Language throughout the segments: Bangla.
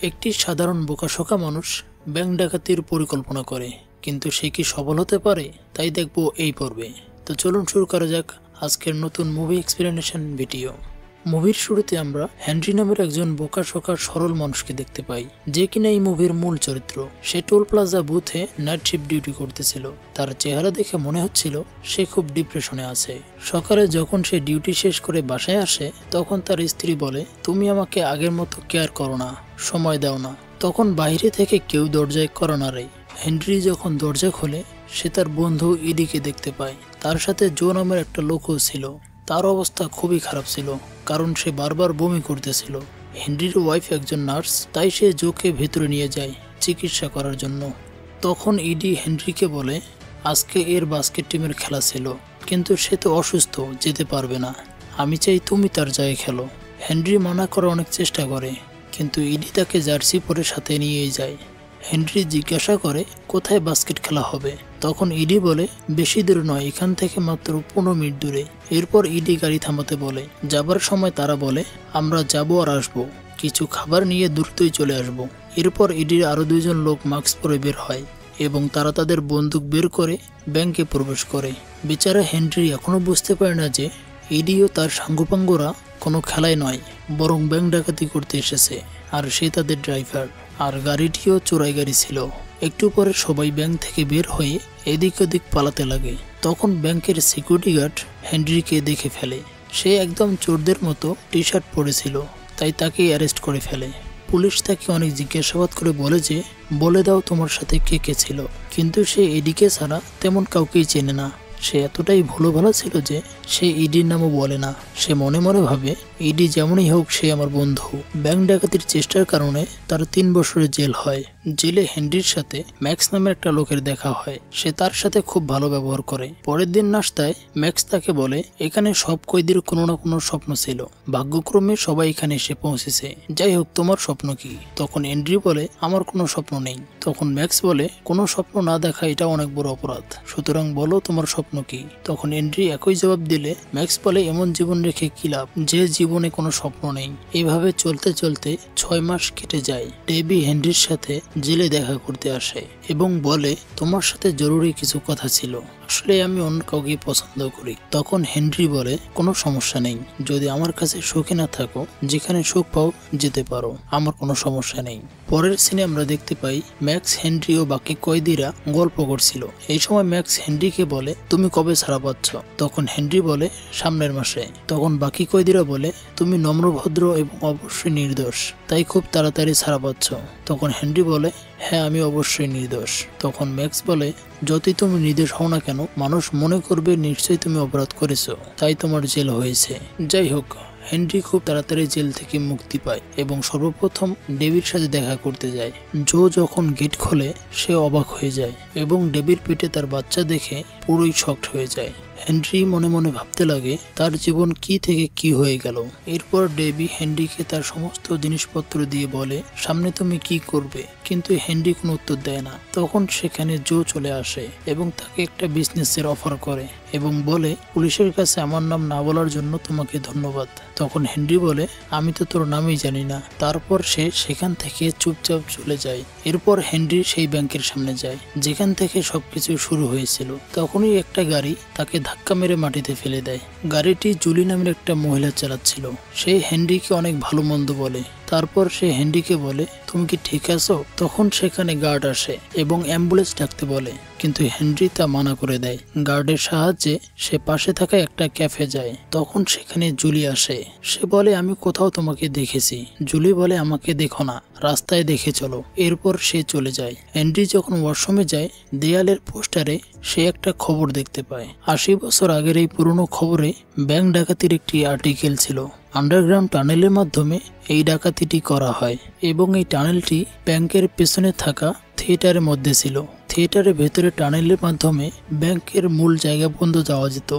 একটি সাধারণ বোকাশোকা মানুষ ব্যাংক ডাকাতির পরিকল্পনা করে, কিন্তু সে কি সফল হতে পারে তাই দেখব এই পর্বে। তো চলুন শুরু করা যাক আজকের নতুন মুভি এক্সপ্লেনেশন ভিডিও। মুভির শুরুতে আমরা হেনরি নামের একজন বোকাশোকা সরল মানুষকে দেখতে পাই, যে কিনা এই মুভির মূল চরিত্র। সে টোল প্লাজা বুথে নাইট শিফট ডিউটি করতেছিল। তার চেহারা দেখে মনে হচ্ছিল সে খুব ডিপ্রেশনে আছে। সকালে যখন সে ডিউটি শেষ করে বাসায় আসে, তখন তার স্ত্রী বলে, তুমি আমাকে আগের মতো কেয়ার করো না, সময় দাও না। তখন বাইরে থেকে কেউ দরজায় কড়া নাড়ে। হেনরি যখন দরজা খোলে, সে তার বন্ধু ইডিকে দেখতে পায়। তার সাথে জো নামের একটা লোকও ছিল। তার অবস্থা খুবই খারাপ ছিল, কারণ সে বারবার বমি করতেছিল। হেনরির ওয়াইফ একজন নার্স, তাই সে জোকে ভেতরে নিয়ে যায় চিকিৎসা করার জন্য। তখন ইডি হেনরিকে বলে, আজকে এর বাস্কেট টিমের খেলা ছিল, কিন্তু সে তো অসুস্থ, যেতে পারবে না। আমি চাই তুমি তার জায়গায় খেলো। হেনরি মানা করার অনেক চেষ্টা করে, কিন্তু ইডি তাকে জার্সি পরে সাথে নিয়ে যায়। হেনরি জিজ্ঞাসা করে কোথায় বাস্কেট খেলা হবে। তখন ইডি বলে, বেশি দূর নয়, এখান থেকে মাত্র 15 মিনিট দূরে। এরপর ইডি গাড়ি থামাতে বলে। যাবার সময় তারা বলে, আমরা যাবো আর আসবো, কিছু খাবার নিয়ে দ্রুতই চলে আসব। এরপর ইডির আরো 2 জন লোক মাস্ক পরে বের হয় এবং তারা তাদের বন্দুক বের করে ব্যাংকে প্রবেশ করে। বেচারা হেনরি এখনো বুঝতে পারে না যে ইডি ও তার সাঙ্গপাঙ্গরা কোনো খেলায় নয়, বরং ব্যাংক ডাকাতি করতে এসেছে, আর সে তাদের ড্রাইভার। আর গাড়িটিও চোরাই গাড়ি ছিল। একটু পরে সবাই ব্যাংক থেকে বের হয়ে এদিক ওদিক পালাতে লাগে। তখন ব্যাংকের সিকিউরিটি গার্ড হেনরিকে দেখে ফেলে। সে একদম চোরদের মতো টি শার্ট পরেছিল, তাই তাকে অ্যারেস্ট করে ফেলে। পুলিশ তাকে অনেক জিজ্ঞাসাবাদ করে বলে যে, বলে দাও তোমার সাথে কে কে ছিল। কিন্তু সে এডিকে ছাড়া তেমন কাউকেই চেনে না। সে এতটাই ভুলো ভালো ছিল যে সে ইডির নামও বলে না। সে মনে মনে ভাবে, ইডি যেমনই হোক সে আমার বন্ধু। ব্যাংক ডাকাতির চেষ্টার কারণে তার 3 বছরের জেল হয়। জেলে হেনরির সাথে ম্যাক্স নামের একটা লোকের দেখা হয়। সে তার সাথে খুব ভালো ব্যবহার করে। পরের দিন নাস্তায় ম্যাক্স তাকে বলে, এখানে সব কয়েদির কোনো না কোনো স্বপ্ন ছিল, ভাগ্যক্রমে সবাই এখানে এসে পৌঁছেছে। যাই হোক, তোমার স্বপ্ন কি? তখন হেনরি বলে, আমার কোনো স্বপ্ন নেই। তখন ম্যাক্স বলে, কোনো স্বপ্ন না দেখা এটা অনেক বড় অপরাধ, সুতরাং বলো তোমার স্বপ্ন কি? তখন হেনরি একই জবাব দিলে ম্যাক্স বলে, এমন জীবন রেখে কি লাভ যে জীবনে কোনো স্বপ্ন নেই। এইভাবে চলতে চলতে 6 মাস কেটে যায়। ডেবি হেনরির সাথে জেলে দেখা করতে আসে এবং বলে, তোমার সাথে জরুরি কিছু কথা ছিল, আসলে আমি অন্য কাউকে পছন্দ করি। তখন হেনরি বলে, কোনো সমস্যা নেই, যদি আমার কাছে সুখী না থাকো, যেখানে সুখ পাও যেতে পারো, আমার কোনো সমস্যা নেই। পরের সিনে আমরা দেখতে পাই ম্যাক্স, হেনরি ও বাকি কয়েদিরা গল্প করছিল। এই সময় ম্যাক্স হেনরিকে বলে, তুমি কবে ছাড়া পাচ্ছ? তখন হেনরি বলে, সামনের মাসে। তখন বাকি কয়েদিরা বলে, তুমি নম্রভদ্র এবং অবশ্যই নির্দোষ, তাই খুব তাড়াতাড়ি ছাড়া পাচ্ছ। তখন হেনরি বলে, হ্যাঁ আমি অবশ্যই নির্দোষ। তখন ম্যাক্স বলে, যতই তুমি নির্দোষ হও না কেন, মানুষ মনে করবে নিশ্চয়ই তুমি অপরাধ করেছো, তাই তোমার জেল হয়েছে। যাই হোক, হেনরি খুব তাড়াতাড়ি জেল থেকে মুক্তি পায় এবং সর্বপ্রথম ডেবির সাথে দেখা করতে যায়। জো যখন গেট খোলে, সে অবাক হয়ে যায় এবং ডেবির পেটে তার বাচ্চা দেখে পুরোই শকড হয়ে যায়। হেনরি মনে মনে ভাবতে লাগে, তার জীবন কি থেকে কি হয়ে গেল। এরপর ডেবি হেনরিকে তার সমস্ত জিনিসপত্র দিয়ে বলে, সামনে তুমি কি করবে? কিন্তু হেনরি কোনো উত্তর দেয় না। তখন সেখানে জো চলে আসে এবং তাকে একটা বিজনেসের অফার করে এবং বলে, পুলিশের কাছে আমার নাম না বলার জন্য তোমাকে ধন্যবাদ। তখন হেনরি বলে, আমি তো তোর নামই জানি না। তারপর সে সেখান থেকে চুপচাপ চলে যায়। এরপর হেনরি সেই ব্যাংকের সামনে যায় যেখান থেকে সবকিছু শুরু হয়েছিল। তখনই একটা গাড়ি তাকে ধাক্কা মেরে মাটিতে ফেলে দেয়। গাড়িটি জুলি নামের একটা মহিলা চালাচ্ছিল। সে হেনরিকে অনেক ভালো মন্দ বলে। তারপর সে হেনরিকে বলে, তুমি কি ঠিক আছো? তখন সেখানে গার্ড আসে এবং অ্যাম্বুলেন্স ডাকতে বলে, কিন্তু হেনরি তা মানা করে দেয়। গার্ডের সাহায্যে সে পাশে থাকা একটা ক্যাফে যায়। তখন সেখানে জুলি আসে। সে বলে, আমি কোথাও তোমাকে দেখেছি। জুলি বলে, আমাকে দেখো না, রাস্তায় দেখে চলো। এরপর সে চলে যায়। হেনরি যখন ওয়াশরুমে যায়, দেয়ালের পোস্টারে সে একটা খবর দেখতে পায়। 80 বছর আগের এই পুরনো খবরে ব্যাংক ডাকাতির একটি আর্টিকেল ছিল। আন্ডারগ্রাউন্ড টানেলের মাধ্যমে এই ডাকাতিটি করা হয় এবং এই টানেলটি ব্যাংকের পেছনে থাকা থিয়েটারের মধ্যে ছিল। থিয়েটারের ভেতরে টানেলের মাধ্যমে ব্যাংকের মূল জায়গা পর্যন্ত যাওয়া যেত।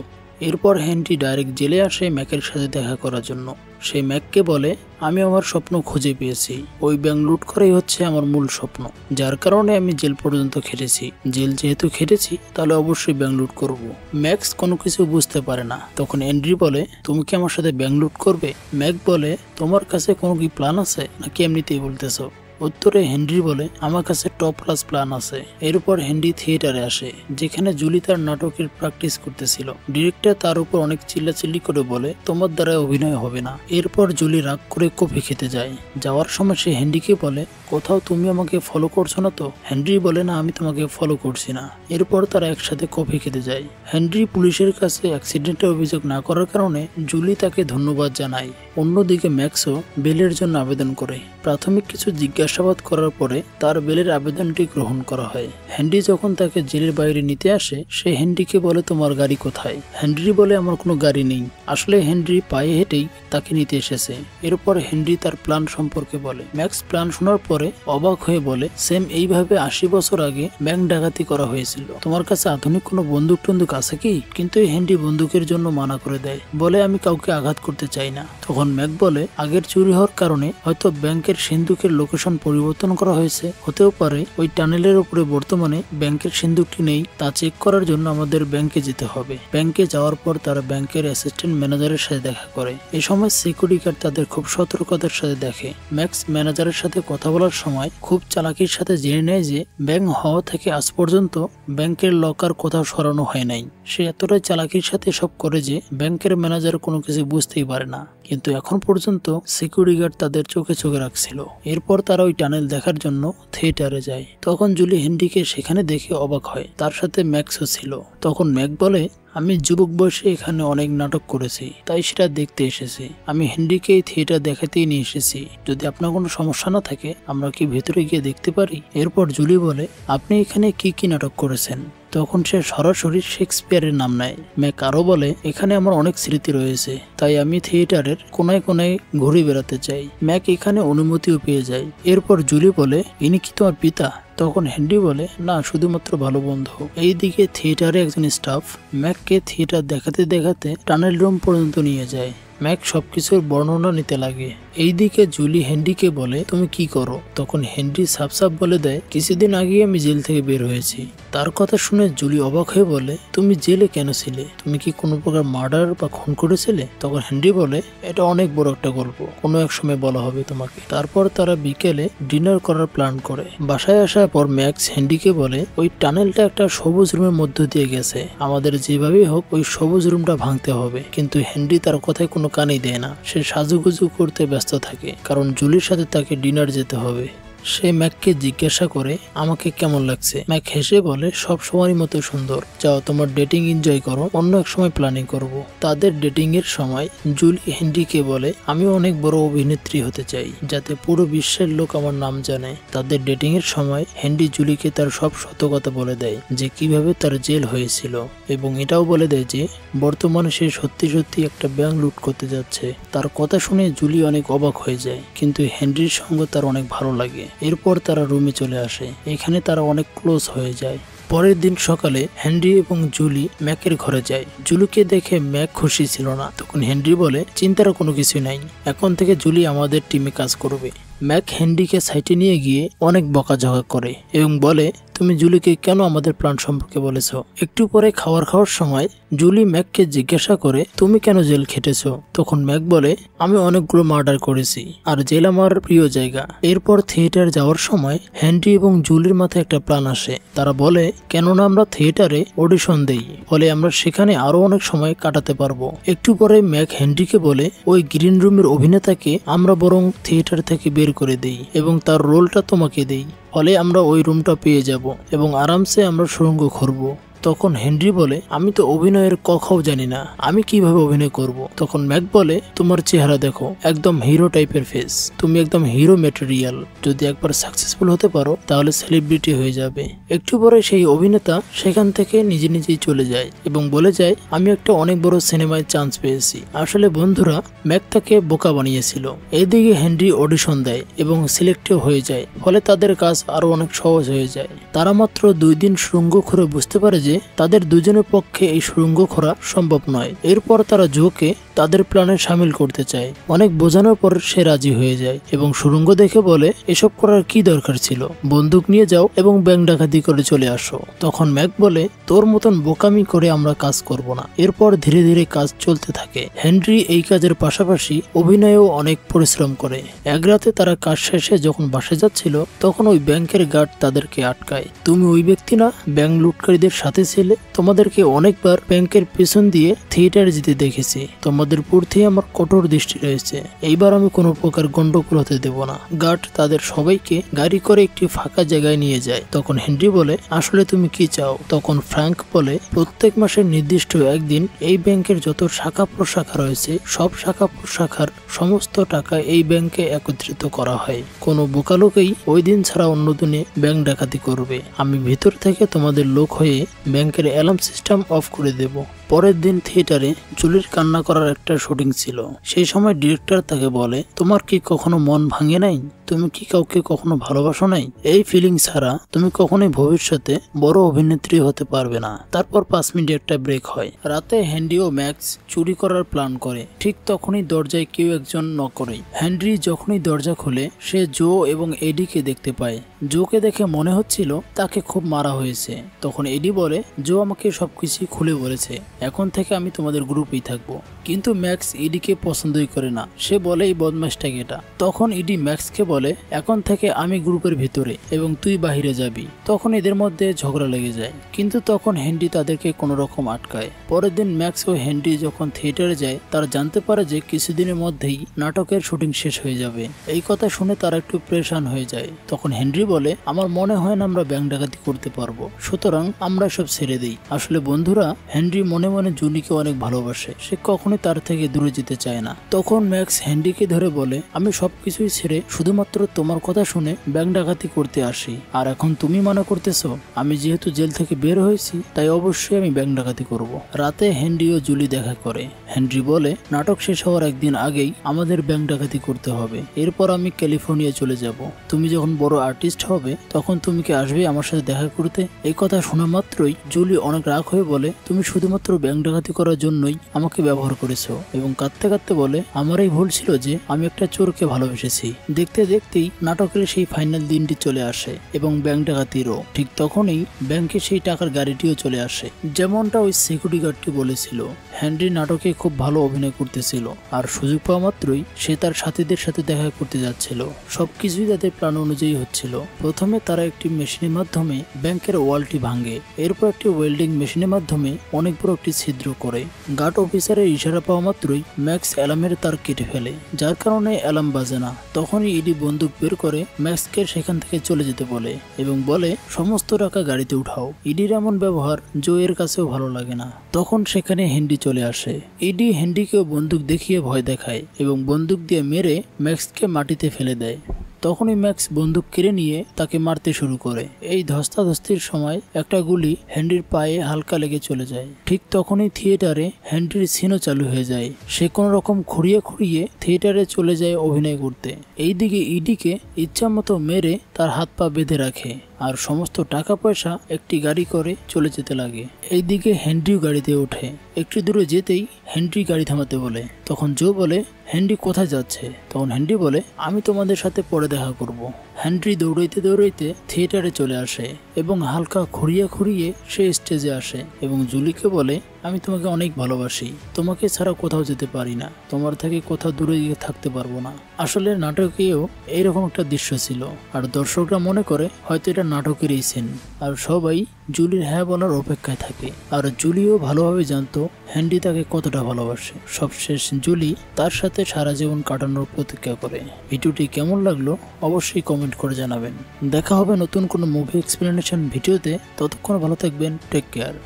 এরপর হেনরি ডাইরেক্ট জেলে আসে ম্যাকের সাথে দেখা করার জন্য। সে ম্যাককে বলে, আমি আমার স্বপ্ন খুঁজে পেয়েছি, ওই ব্যাংক লুট করাই হচ্ছে আমার মূল স্বপ্ন, যার কারণে আমি জেল পর্যন্ত খেটেছি। জেল যেহেতু খেটেছি, তাহলে অবশ্যই ব্যাংক লুট করবো। ম্যাক্স কোনো কিছু বুঝতে পারে না। তখন হেনরি বলে, তুমি কি আমার সাথে ব্যাংক লুট করবে? ম্যাক বলে, তোমার কাছে কোনো কি প্ল্যান আছে নাকি এমনিতেই বলতেছো? উত্তরে হেনরি বলে আমার কাছে টপ ক্লাস প্ল্যান আছে। এরপর হেনরি থিয়েটারে আসে, যেখানে জুলি তার নাটকের প্র্যাকটিস করতেছিল। ডিরেক্টর তার উপর অনেক চিল্লাচিল্লি করে বলে তোমার দ্বারা অভিনয় হবে না। এরপর জুলি রাগ করে কফি খেতে যায়। যাওয়ার সময় সে হেনরিকে বলে কোথাও তুমি আমাকে ফলো করছো না তো? হেনরি বলে না, আমি তোমাকে ফলো করছি না। এরপর তারা একসাথে কফি খেতে যায়। হেনরি পুলিশের কাছে অ্যাক্সিডেন্টের অভিযোগ না করার কারণে জুলি তাকে ধন্যবাদ জানায়। অন্যদিকে ম্যাক্সও বেলের জন্য আবেদন করে। প্রাথমিক কিছু জিজ্ঞাসাবাদ করার পরে তার বেলের আবেদনটি গ্রহণ করা হয়। হেনরি যখন তাকে জেলের বাইরে নিতে আসে, সে হেনরিকে বলে তোমার গাড়ি কোথায়? হেনরি বলে আমার কোনো গাড়ি নেই। আসলে হেনরি পায়ে হেঁটেই তাকে নিতে এসেছে। এরপর হেনরি তার প্ল্যান সম্পর্কে বলে। ম্যাক্স প্ল্যান শোনার পরে অবাক হয়ে বলে সেম এইভাবে 80 বছর আগে ব্যাংক ডাকাতি করা হয়েছিল। তোমার কাছে আধুনিক কোনো বন্দুক টন্দুক আছে কি? কিন্তু হেনরি বন্দুকের জন্য মানা করে দেয়, বলে আমি কাউকে আঘাত করতে চাই না। তখন ম্যাক বলে আগের চুরি হওয়ার কারণে হয়তো ব্যাংকের সিন্ধুকের লোকেশন পরিবর্তন করা হয়েছে, হতেও পারে ওই টানেলের উপরে বর্তমানে ব্যাংকের সিন্ধুকটি নেই। তা চেক করার জন্য আমাদের ব্যাংকে যেতে হবে। ব্যাংকে যাওয়ার পর তারা ব্যাংকের অ্যাসিস্ট্যান্ট ম্যানেজারের সাথে দেখা করে। এই সময় সিকিউরিটি গার্ড তাদের খুব সতর্কতার সাথে দেখে। ম্যাক্স ম্যানেজারের সাথে কথা বলার সময় খুব চালাকির সাথে জেনে নেয় যে ব্যাংক হওয়া থেকে আজ পর্যন্ত ব্যাংকের লকার কোথাও সরানো হয় নাই। সে এতটাই চালাকির সাথে সব করে যে ব্যাংকের ম্যানেজার কোনো কিছু বুঝতেই পারে না। কিন্তু এখন পর্যন্ত সিকিউরিটি গার্ড তাদের চোখে চোখে রাখছিল। এরপর তারা ওই টানেল দেখার জন্য থিয়েটারে যায়। তখন জুলি হেনরিকে সেখানে দেখে অবাক হয়। তার সাথে ম্যাক্সও ছিল। তখন ম্যাক বলে আমি যুবক বয়সে এখানে অনেক নাটক করেছি, তাই সেটা দেখতে এসেছি। আমি হেনরিকে এই থিয়েটার দেখাতেই নিয়ে এসেছি। যদি আপনার কোনো সমস্যা না থাকে আমরা কি ভেতরে গিয়ে দেখতে পারি? এরপর জুলি বলে আপনি এখানে কি কি নাটক করেছেন? তখন সে সরাসরি শেক্সপিয়ারের নাম নেয়। ম্যাক আরো বলে এখানে আমার অনেক স্মৃতি রয়েছে, তাই আমি থিয়েটারের কোনায় কোনায় ঘুরে বেড়াতে চাই। ম্যাক এখানে অনুমতিও পেয়ে যায়। এরপর জুলি বলে ইনি কি তোমার পিতা? তখন হেনরি বলে না, শুধুমাত্র ভালো বন্ধু। এইদিকে থিয়েটারে একজন স্টাফ ম্যাককে থিয়েটার দেখাতে দেখাতে টানেল রুম পর্যন্ত নিয়ে যায়। ম্যাক সবকিছুর বর্ণনা নিতে লাগে। এইদিকে জুলি হেনরিকে বলে তুমি কি করো? তখন হেনরি সাফ সাফ বলে দেয় কিছুদিন আগে আমি জেল থেকে বের হয়েছি। তার কথা শুনে জুলি অবাক হয়ে বলে তুমি জেলে কেন ছিলে? তুমি কি কোনো প্রকার মার্ডার বা খুন করেছিলে? তখন হেনরি বলে এটা অনেক বড় একটা গল্প, কোনো এক সময় বলা হবে তোমাকে। তারপর তারা বিকেলে ডিনার করার প্ল্যান করে। বাসায় আসার পর ম্যাক্স হেনরিকে বলে ওই টানেলটা একটা সবুজ রুমের মধ্য দিয়ে গেছে, আমাদের যেভাবেই হোক ওই সবুজ রুমটা ভাঙতে হবে। কিন্তু হেনরি তার কথায় কোনো কানেই দেয় না। সে সাজুগুজু করতে ব্যস্ত থাকে, কারণ জুলির সাথে তাকে ডিনার যেতে হবে। সে ম্যাককে জিজ্ঞাসা করে আমাকে কেমন লাগছে। ম্যাক হেসে বলে সব সময়ের মতো সুন্দর, যাও তোমার ডেটিং এনজয় করো, অন্য এক সময় প্ল্যানিং করব। তাদের ডেটিং এর সময় জুলি হেনরিকে বলে আমি অনেক বড় অভিনেত্রী হতে চাই, যাতে পুরো বিশ্বের লোক আমার নাম জানে। তাদের ডেটিং এর সময় হেনরি জুলিকে তার সব সত্য কথা বলে দেয়, যে কিভাবে তার জেল হয়েছিল, এবং এটাও বলে দেয় যে বর্তমানে সে সত্যি সত্যি একটা ব্যাংক লুট করতে যাচ্ছে। তার কথা শুনে জুলি অনেক অবাক হয়ে যায়, কিন্তু হেনরির সঙ্গে তার অনেক ভালো লাগে। এরপর তারা রুমে চলে আসে। এখানে তারা অনেক ক্লোজ হয়ে যায়। পরের দিন সকালে হেনরি এবং জুলি ম্যাকের ঘরে যায়। জুলিকে দেখে ম্যাক খুশি ছিল না। তখন হেনরি বলে চিন্তার কোনো কিছু নাই, এখন থেকে জুলি আমাদের টিমে কাজ করবে। ম্যাক হেনরিকে সাইটে নিয়ে গিয়ে অনেক বকাঝকা করে এবং বলে তুমি জুলিকে কেন আমাদের প্ল্যান সম্পর্কে বলেছো? একটু পরে খাওয়ার সময় জুলি ম্যাককে জিজ্ঞাসা করে তুমি কেন জেল খেটেছো? তখন ম্যাক বলে আমি অনেকগুলো মার্ডার করেছি আর জেল আমার প্রিয় জায়গা। এরপর থিয়েটার যাওয়ার সময় হেনরি এবং জুলির মাথায় একটা প্ল্যান আসে। তারা বলে কেননা আমরা থিয়েটারে অডিশন দেই, ফলে আমরা সেখানে আরো অনেক সময় কাটাতে পারবো। একটু পরে ম্যাক হেনরিকে বলে ওই গ্রিন রুমের অভিনেতাকে আমরা বরং থিয়েটার থেকে বের করে দেই এবং তার রোলটা তোমাকে দেই, ফলে আমরা ওই রুমটা পেয়ে যাব এবং আরামসে আমরা সুড়ঙ্গ খুঁড়বো। তখন হেনরি বলে আমি তো অভিনয়ের কখাও জানি না, আমি কিভাবে অভিনয় করব? তখন ম্যাক বলে তোমার চেহারা দেখো, একদম হিরো টাইপের ফেস, তুমি একদম হিরো ম্যাটেরিয়াল। যদি একবার সাকসেসফুল হতে পারো তাহলে সেলিব্রিটি হয়ে যাবে। একটু পরে সেই অভিনেতা সেখান থেকে নিজে নিজেই চলে যায় এবং বলে যায় আমি একটা অনেক বড় সিনেমায় চান্স পেয়েছি। আসলে বন্ধুরা, ম্যাক তাকে বোকা বানিয়েছিল। এইদিকে হেনরি অডিশন দেয় এবং সিলেক্টও হয়ে যায়, ফলে তাদের কাজ আরো অনেক সহজ হয়ে যায়। তারা মাত্র 2 দিন সুড়ঙ্গ খুঁড়ে বুঝতে পারে যে তাদের দুজনের পক্ষে এই সুড়ঙ্গ খোঁড়া সম্ভব নয়। এরপর তারা জোকে তাদের প্ল্যানে সামিল করতে চায়। অনেক বোঝানোর পর সে রাজি হয়ে যায় এবং সুড়ঙ্গ দেখে বলে এসব করার কি দরকার ছিল, বন্দুক নিয়ে যাও এবং ব্যাংক ডাকাতি করে চলে আসো। তখন ম্যাক বলে তোর মতন বোকামি করে আমরা কাজ করব না। এরপর ধীরে ধীরে কাজ চলতে থাকে। হেনরি এই কাজের পাশাপাশি অভিনয়েও অনেক পরিশ্রম করে। এক রাতে তারা কাজ শেষে যখন বাসে যাচ্ছিল তখন ওই ব্যাংকের গার্ড তাদেরকে আটকায়। তুমি ওই ব্যক্তি না, ব্যাংক লুটকারীদের সাথে ছিলে? তোমাদেরকে অনেকবার ব্যাংকের পেছন দিয়ে থিয়েটারে যেতে দেখেছি। তোমাদের প্রতি আমার কঠোর দৃষ্টি রয়েছে। এইবার আমি কোনো প্রকার গন্ডগোল হতে দেব না। গার্ড তাদের সবাইকে গাড়ি করে একটি ফাঁকা জায়গায় নিয়ে যায়। তখন হেনরি বলে আসলে তুমি কি চাও? তখন ফ্র্যাঙ্ক বলে প্রত্যেক মাসের নির্দিষ্ট একদিন এই ব্যাংকের যত শাখা প্রশাখা রয়েছে সব শাখা প্রশাখার সমস্ত টাকা এই ব্যাংকে একত্রিত করা হয়। কোনো বোকা লোকেই ওই দিন ছাড়া অন্য দিনে ব্যাংক ডাকাতি করবে। আমি ভিতর থেকে তোমাদের লোক হয়ে ব্যাংকের অ্যালার্ম সিস্টেম অফ করে দেব। পরের দিন থিয়েটারে জুলির কান্না করার একটা শুটিং ছিল। সেই সময় ডিরেক্টর তাকে বলে তোমার কি কখনো মন ভাঙে নাই? তুমি কি কাউকে কখনো ভালোবাসো নাই? এই ফিলিং ছাড়া তুমি কখনোই ভবিষ্যতে বড় অভিনেত্রী হতে পারবে না। তারপর 5 মিনিট একটা ব্রেক হয়। রাতে হেনরি ও ম্যাক্স চুরি করার প্ল্যান করে। ঠিক তখনই দরজায় কেউ একজন নক করে। হেনরি যখনই দরজা খুলে সে জো এবং এডিকে দেখতে পায়। জোকে দেখে মনে হচ্ছিল তাকে খুব মারা হয়েছে। তখন এডি বলে জো আমাকে সবকিছু খুলে বলেছে, এখন থেকে আমি তোমাদের গ্রুপেই থাকবো। কিন্তু ম্যাক্স ইডিকে পছন্দই করে না। সে বলে এই বদমাশটাকে এটা। তখন ইডি ম্যাক্সকে বলে এখন থেকে আমি গ্রুপের ভিতরে এবং তুই বাহিরে যাবি। তখন এদের মধ্যে ঝগড়া লেগে যায়, কিন্তু তখন হেনরি তাদেরকে কোনো রকম আটকায়। পরের দিন ম্যাক্স ও হেনরি যখন থিয়েটারে যায় তারা জানতে পারে যে কিছুদিনের মধ্যেই নাটকের শুটিং শেষ হয়ে যাবে। এই কথা শুনে তারা একটু প্রেশান হয়ে যায়। তখন হেনরি বলে আমার মনে হয় না আমরা ব্যাংক ডাকাতি করতে পারবো, সুতরাং আমরা সব ছেড়ে দিই। আসলে বন্ধুরা, হেনরি মনে মনে জুলিকে অনেক ভালোবাসে। সে কখনোই তার থেকে দূরে যেতে চায় না। তখন ম্যাক্স হেনরিকে ধরে বলে আমি সবকিছুই ছেড়ে শুধুমাত্র তোমার কথা শুনে ব্যাংক ডাকাতি করতে আসি, আর এখন তুমি মানা করতেছো? আমি যেহেতু জেল থেকে বের হয়েছি তাই অবশ্যই আমি ব্যাংক ডাকাতি করব। রাতে হেনরি ও জুলি দেখা করে। হেনরি বলে নাটক শেষ হওয়ার একদিন আগেই আমাদের ব্যাংক ডাকাতি করতে হবে, এরপর আমি ক্যালিফোর্নিয়া চলে যাব। তুমি যখন বড় আর্টিস্ট হবে তখন তুমি কি আসবে আমার সাথে দেখা করতে? এই কথা শোনা মাত্রই জুলি অনেক রাগ হয়ে বলে তুমি শুধুমাত্র ব্যাংক ডাকাতি করার জন্যই আমাকে ব্যবহার করেছো, এবং কাঁদতে কাঁদতে বলে আমার এই ভুল ছিল যে আমি একটা চোরকে ভালোবেসেছি। দেখতে দেখতেই নাটকের সেই ফাইনাল দিনটি চলে আসে এবং ব্যাংক ডাকাতিরও। ঠিক তখনই ব্যাংকে সেই টাকার গাড়িটিও চলে আসে, যেমনটা ওই সিকিউরিটি গার্ডটি বলেছিল। হেনরি নাটকে খুব ভালো অভিনয় করতেছিল, আর সুযোগ পাওয়া মাত্রই সে তার সাথীদের সাথে দেখা করতে যাচ্ছিল। সবকিছুই তাদের প্ল্যান অনুযায়ী হচ্ছিল। প্রথমে তারা একটি মেশিনের মাধ্যমে ব্যাংকের ওয়ালটি ভাঙে, এরপর একটি ওয়েল্ডিং মেশিনের মাধ্যমে অনেক বড় একটি ছিদ্র করে। গার্ড অফিসারের ইশারা পাওয়া মাত্রই ম্যাক্স অ্যালার্মের তার কেটে ফেলে, যার কারণে অ্যালার্ম বাজে না। তখনই ইডি বন্দুক বের করে ম্যাক্সকে সেখান থেকে চলে যেতে বলে এবং বলে সমস্ত টাকা গাড়িতে উঠাও। ইডির এমন ব্যবহার জো এর কাছেও ভালো লাগে না। তখন সেখানে হেনরি চলে আসে। ইডি হেনরিকেও বন্দুক দেখিয়ে ভয় দেখায় এবং বন্দুক দিয়ে মেরে ম্যাক্সকে মাটিতে ফেলে দেয়। তখনই ম্যাক্স বন্দুক কেড়ে নিয়ে তাকে মারতে শুরু করে। এই ধস্তাধস্তির সময় একটা গুলি হেনরির পায়ে হালকা লেগে চলে যায়। ঠিক তখনই থিয়েটারে হেনরির সিনও চালু হয়ে যায়। সে কোনো রকম খুঁড়িয়ে খুঁড়িয়ে থিয়েটারে চলে যায় অভিনয় করতে। এইদিকে ইডিকে ইচ্ছা মতো মেরে তার হাত পা বেঁধে রাখে আর সমস্ত টাকা পয়সা একটি গাড়ি করে চলে যেতে লাগে। এইদিকে হেনরিও গাড়িতে ওঠে। একটু দূরে যেতেই হেনরি গাড়ি থামাতে বলে। তখন জো বলে হেনরি কোথায় যাচ্ছে? তখন হেনরি বলে আমি তোমাদের সাথে পরে দেখা করব। হেনরি দৌড়াইতে দৌড়াইতে থিয়েটারে চলে আসে এবং হালকা খুঁড়িয়ে খুঁড়িয়ে সে স্টেজে আসে এবং জুলিকে বলে আমি তোমাকে অনেক ভালোবাসি, তোমাকে ছাড়া কোথাও যেতে পারি না, তোমার থেকে কোথাও দূরে গিয়ে থাকতে পারবো না। আসলে নাটকেও এইরকম একটা দৃশ্য ছিল, আর দর্শকরা মনে করে হয়তো এটা নাটকেরই সিন, আর সবাই জুলির হ্যাঁ বলার অপেক্ষায় থাকে। আর জুলিও ভালোভাবে জানতো হেনরি তাকে কতটা ভালোবাসে। সবশেষ জুলি তার সাথে সারা জীবন কাটানোর প্রতিজ্ঞা করে। ভিডিওটি কেমন লাগলো অবশ্যই কমেন্ট করে জানাবেন। দেখা হবে নতুন কোনো মুভি এক্সপ্লেনেশন ভিডিওতে। ততক্ষণ ভালো থাকবেন। Take care.